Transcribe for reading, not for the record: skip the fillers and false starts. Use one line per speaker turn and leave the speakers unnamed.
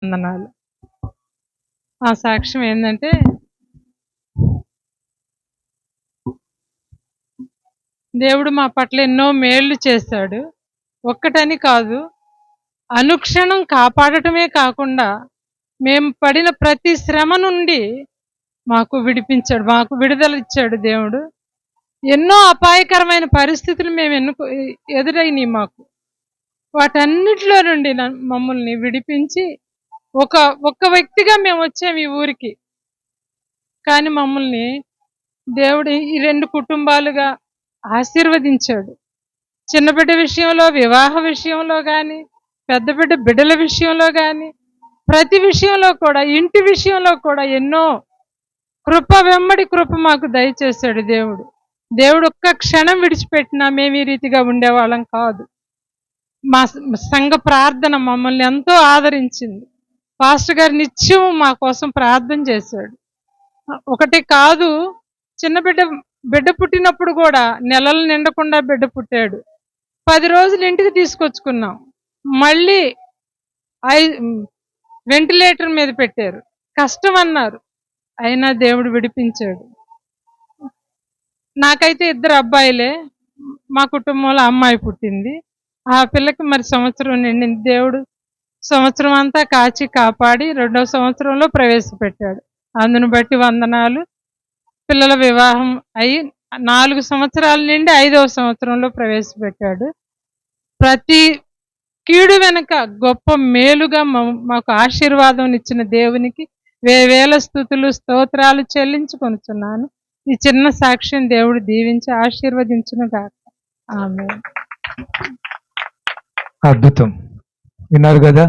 వందనాలు. ఆ సాక్ష్యం ఏందంటే, దేవుడు మా పట్ల ఎన్నో మేళ్ళు చేశాడు. ఒక్కటని కాదు, అనుక్షణం కాపాడటమే కాకుండా, మేము పడిన ప్రతి శ్రమ నుండి మాకు విడిపించాడు. మాకు విడుదల ఇచ్చాడు దేవుడు. ఎన్నో అపాయకరమైన పరిస్థితులు మేము ఎదురైనయి మాకు. వాటన్నిటిలో నుండి మమ్మల్ని విడిపించి, ఒక్క వ్యక్తిగా మేమొచ్చాము ఈ ఊరికి. కానీ మమ్మల్ని దేవుడు ఈ 2 కుటుంబాలుగా ఆశీర్వదించాడు. చిన్న బిడ్డ విషయంలో, వివాహ విషయంలో గాని, పెద్ద బిడ్డల విషయంలో గాని, ప్రతి విషయంలో కూడా, ఇంటి విషయంలో కూడా ఎన్నో కృప వెంబడి కృప మాకు దయచేశాడు దేవుడు. దేవుడు ఒక్క క్షణం విడిచిపెట్టినా మేము ఈ రీతిగా ఉండేవాళ్ళం కాదు. మా సంఘ ప్రార్థన మమ్మల్ని ఎంతో ఆదరించింది. పాస్టర్ గారు నిత్యం మా కోసం ప్రార్థన చేశాడు. ఒకటి కాదు, చిన్న బిడ్డ పుట్టినప్పుడు కూడా నెలలు నిండకుండా బిడ్డ పుట్టాడు. 10 రోజులు ఇంటికి తీసుకొచ్చుకున్నాం. మళ్ళీ వెంటిలేటర్ మీద పెట్టారు. కష్టం అన్నారు, అయినా దేవుడు విడిపించాడు. నాకైతే 2 అబ్బాయిలే. మా కుటుంబంలో అమ్మాయి పుట్టింది. ఆ పిల్లకి మరి సంవత్సరం నిండింది. దేవుడు సంవత్సరం అంతా కాచి కాపాడి 2వ సంవత్సరంలో ప్రవేశపెట్టాడు. అందును బట్టి వందనాలు. పిల్లల వివాహం అయి 4 సంవత్సరాల నుండి 5వ సంవత్సరంలో ప్రవేశపెట్టాడు. ప్రతి కీడు వెనుక గొప్ప మేలుగా మాకు ఆశీర్వాదం ఇచ్చిన దేవునికి వేవేల స్తుతులు స్తోత్రాలు చెల్లించుకొనుచున్నాను. ఈ చిన్న సాక్ష్యం దేవుడు దీవించి ఆశీర్వదించును గాక. ఆమేన్.
అద్భుతం. విన్నారు కదా.